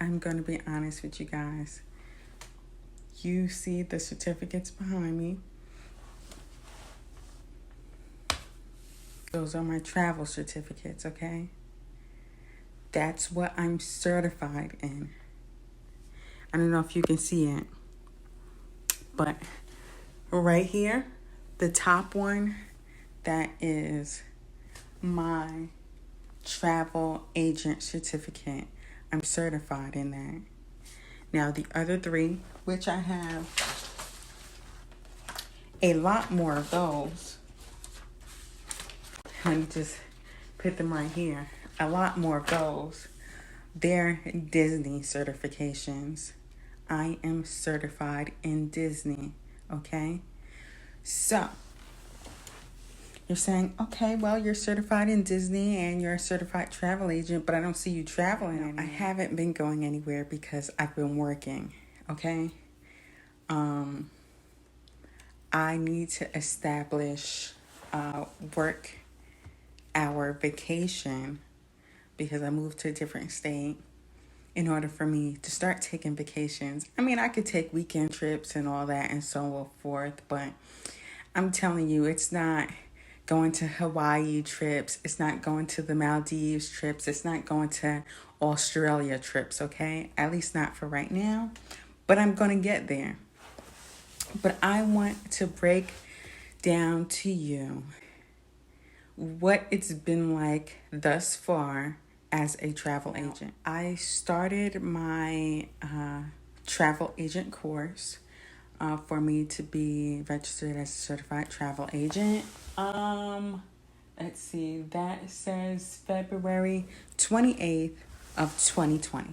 I'm going to be honest with you guys. You see the certificates behind me. Those are my travel certificates, okay? That's what I'm certified in. I don't know if you can see it, but right here, the top one, that is my travel agent certificate. I'm certified in that. Now, the other three, which I have a lot more of those. Let me just put them right here. A lot more of those. They're Disney certifications. I am certified in Disney, okay? So, you're saying, okay, well, you're certified in Disney and you're a certified travel agent, but I don't see you traveling anywhere. I haven't been going anywhere because I've been working, okay? I need to establish work hour vacation because I moved to a different state in order for me to start taking vacations. I mean, I could take weekend trips and all that and so forth, but I'm telling you, it's not going to Hawaii trips. It's not going to the Maldives trips. It's not going to Australia trips, okay? At least not for right now, but I'm going to get there. But I want to break down to you what it's been like thus far as a travel agent. I started my travel agent course for me to be registered as a certified travel agent. Let's see, that says February 28th of 2020.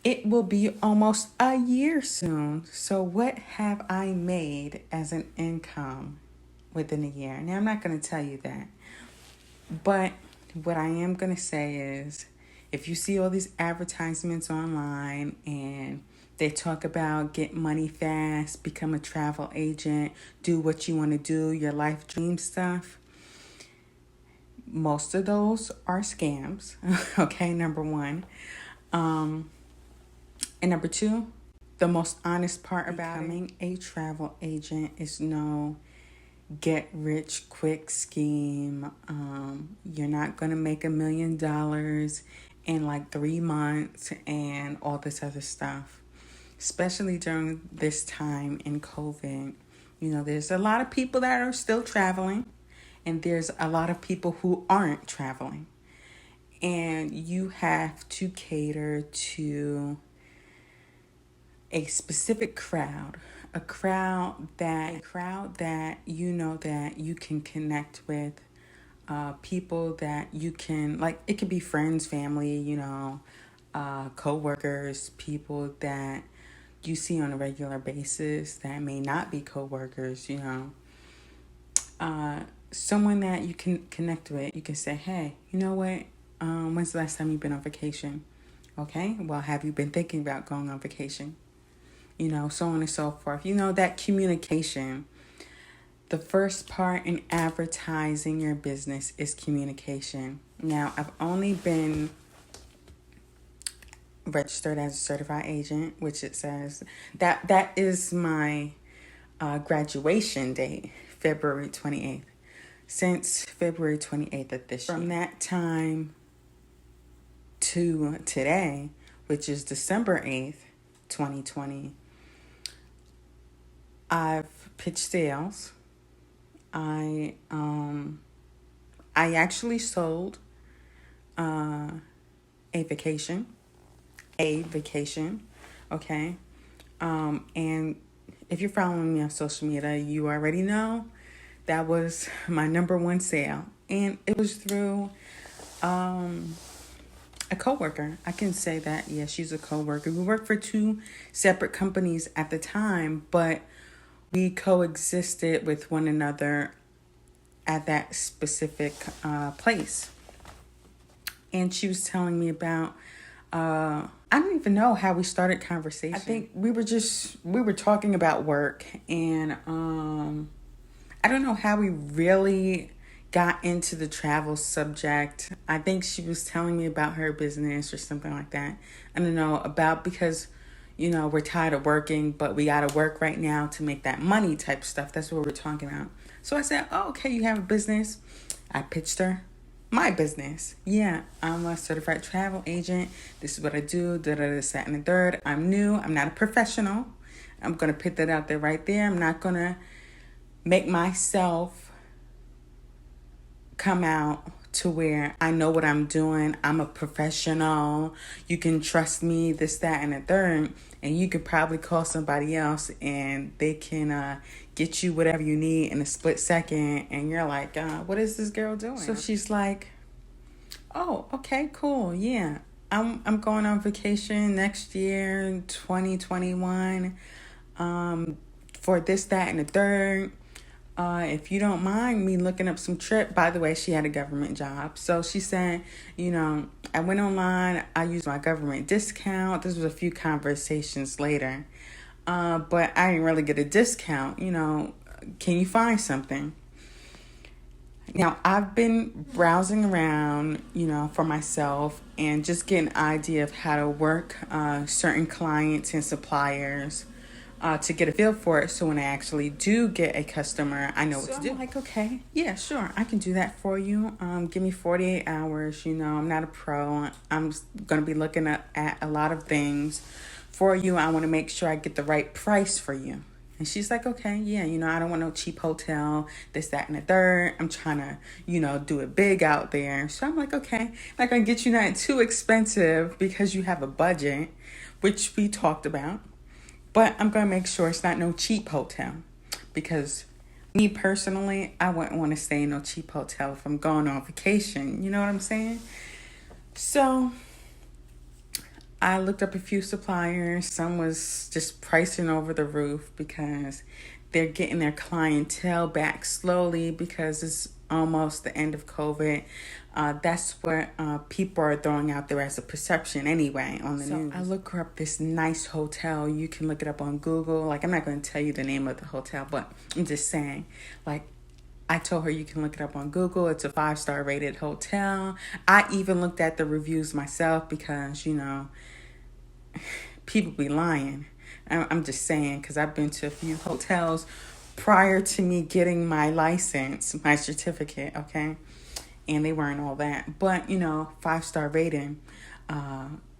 It will be almost a year soon. So what have I made as an income within a year? Now, I'm not going to tell you that. But what I am going to say is, if you see all these advertisements online and they talk about get money fast, become a travel agent, do what you want to do, your life dream stuff, most of those are scams. Okay, number one. And number two, the most honest part about becoming a travel agent is no get rich quick scheme. You're not going to make $1 million in like 3 months and all this other stuff. Especially during this time in COVID. You know, there's a lot of people that are still traveling and there's a lot of people who aren't traveling. And you have to cater to a specific crowd, a crowd that you know that you can connect with, people that you can, like, it could be friends, family, you know, co-workers, people that you see on a regular basis that may not be co-workers, you know, someone that you can connect with. You can say, hey, you know what, when's the last time you've been on vacation? Okay, well, have you been thinking about going on vacation? You know, so on and so forth. You know, that communication. The first part in advertising your business is communication. Now, I've only been registered as a certified agent, which it says that is my graduation date, February 28th. Since February 28th of this year. From that time to today, which is December 8th, 2020, I've pitched sales. I actually sold a vacation, okay? And if you're following me on social media, you already know that was my number one sale. And it was through a coworker. I can say that, yeah, she's a coworker. We worked for 2 separate companies at the time, but we coexisted with one another at that specific place. And she was telling me about, I don't even know how we started conversation. I think we were talking about work, and I don't know how we really got into the travel subject. I think she was telling me about her business or something like that. I don't know about because, we're tired of working, but we got to work right now to make that money type stuff. That's what we're talking about. So I said, oh, okay, you have a business. I pitched her my business. Yeah, I'm a certified travel agent. This is what I do. Da da da, that, and the third. I'm new. I'm not a professional. I'm going to put that out there right there. I'm not going to make myself come out to where I know what I'm doing. I'm a professional. You can trust me, this, that, and the third. And you could probably call somebody else and they can get you whatever you need in a split second. And you're like, what is this girl doing? So she's like, oh, okay, cool. Yeah, I'm going on vacation next year, 2021, for this, that, and the third. If you don't mind me looking up some trip. By the way, she had a government job. So she said, I went online. I used my government discount. This was a few conversations later. But I didn't really get a discount. Can you find something? Now, I've been browsing around, for myself and just getting an idea of how to work certain clients and suppliers to get a feel for it. So when I actually do get a customer, I know what to do. I'm like, okay, yeah, sure, I can do that for you. Give me 48 hours. I'm not a pro. I'm going to be looking at a lot of things for you. I want to make sure I get the right price for you. And she's like, okay, yeah, I don't want no cheap hotel, this, that, and the third. I'm trying to, do it big out there. So I'm like, okay, I'm not going to get you not too expensive because you have a budget, which we talked about. But I'm going to make sure it's not no cheap hotel because me personally, I wouldn't want to stay in no cheap hotel if I'm going on vacation. You know what I'm saying? So I looked up a few suppliers. Some was just pricing over the roof because they're getting their clientele back slowly because it's almost the end of COVID. That's what people are throwing out there as a perception anyway on the news. I look up this nice hotel. You can look it up on Google. Like, I'm not going to tell you the name of the hotel, but I'm just saying, like, I told her you can look it up on Google. It's a 5-star rated hotel. I even looked at the reviews myself because, people be lying. I'm just saying because I've been to a few hotels prior to me getting my license, my certificate, okay? And they weren't all that. But, 5-star rating,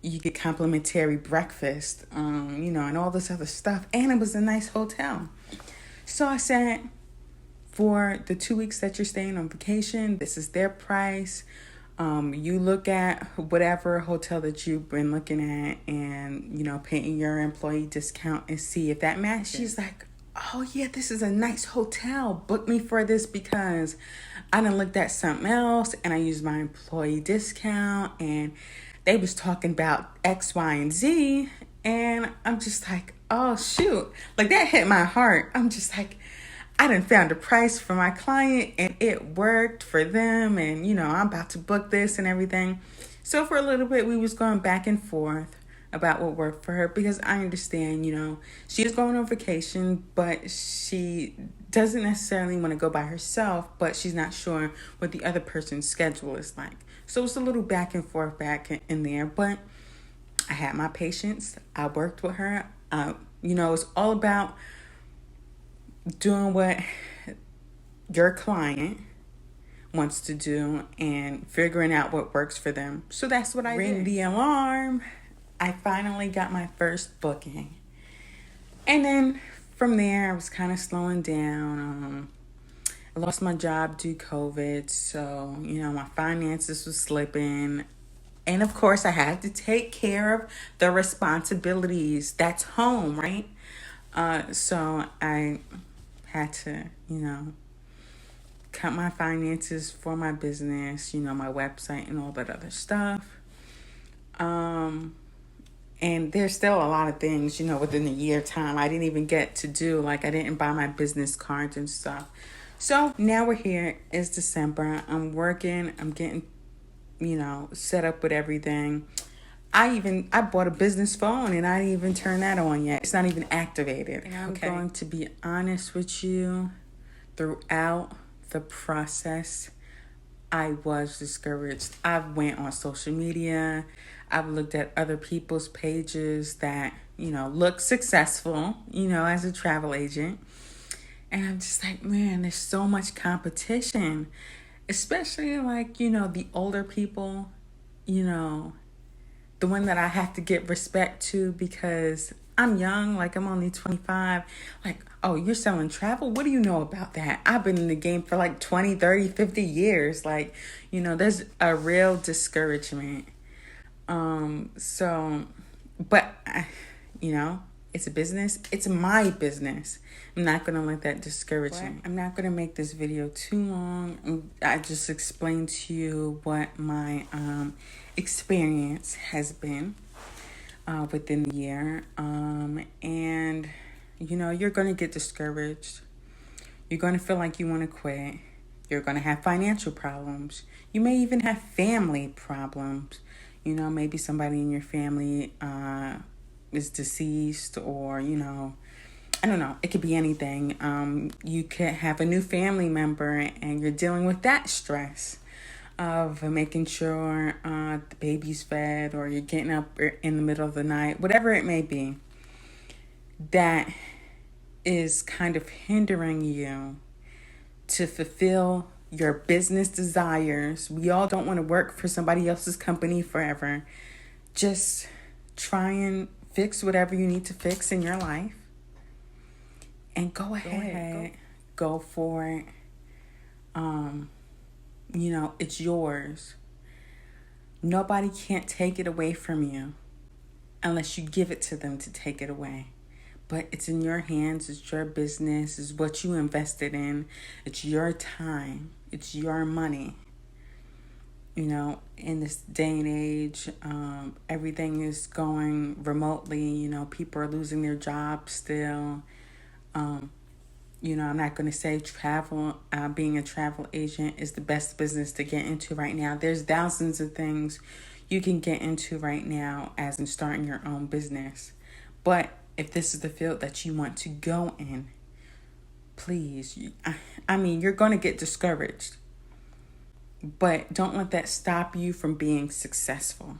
you get complimentary breakfast, and all this other stuff. And it was a nice hotel. So I said, for the 2 weeks that you're staying on vacation, this is their price. You look at whatever hotel that you've been looking at and, paying your employee discount and see if that matches. She's like, oh, yeah, this is a nice hotel. Book me for this because I done looked at something else and I used my employee discount and they was talking about X, Y, and Z. And I'm just like, oh, shoot. Like, that hit my heart. I'm just like, I done found a price for my client and it worked for them. And, I'm about to book this and everything. So for a little bit, we was going back and forth about what worked for her because I understand, she is going on vacation, but she doesn't necessarily want to go by herself, but she's not sure what the other person's schedule is like. So it's a little back and forth back in there, but I had my patience. I worked with her. It's all about doing what your client wants to do and figuring out what works for them. So that's what I did. Ring the alarm. I finally got my first booking. And then from there, I was kind of slowing down. I lost my job due to COVID. So, my finances was slipping. And of course, I had to take care of the responsibilities. That's home, right? So I had to, cut my finances for my business, my website and all that other stuff. And there's still a lot of things, within a year time I didn't even get to do. Like, I didn't buy my business cards and stuff. So now we're here. It's December. I'm working. I'm getting, set up with everything. I bought a business phone and I didn't even turn that on yet. It's not even activated. And I'm going to be honest with you. Throughout the process, I was discouraged. I've went on social media. I've looked at other people's pages that, look successful, as a travel agent. And I'm just like, man, there's so much competition, especially like, the older people, you know, the one that I have to get respect to because I'm young, like I'm only 25. Like, oh, you're selling travel? What do you know about that? I've been in the game for like 20, 30, 50 years. Like, there's a real discouragement. So, but, you know, it's a business. It's my business. I'm not going to let that discourage me. I'm not going to make this video too long. I just explained to you what my experience has been within the year. And, you're going to get discouraged. You're going to feel like you want to quit. You're going to have financial problems. You may even have family problems. Maybe somebody in your family is deceased or, I don't know. It could be anything. You could have a new family member and you're dealing with that stress of making sure the baby's fed or you're getting up in the middle of the night, whatever it may be. That is kind of hindering you to fulfill your business desires. We all don't want to work for somebody else's company forever. Just try and fix whatever you need to fix in your life. And go ahead. Go for it. It's yours. Nobody can't take it away from you unless you give it to them to take it away. But it's in your hands. It's your business. It's what you invested in. It's your time. It's your money. In this day and age, everything is going remotely. People are losing their jobs still. I'm not going to say travel, being a travel agent is the best business to get into right now. There's thousands of things you can get into right now as in starting your own business. But if this is the field that you want to go in, please, you're going to get discouraged. But don't let that stop you from being successful.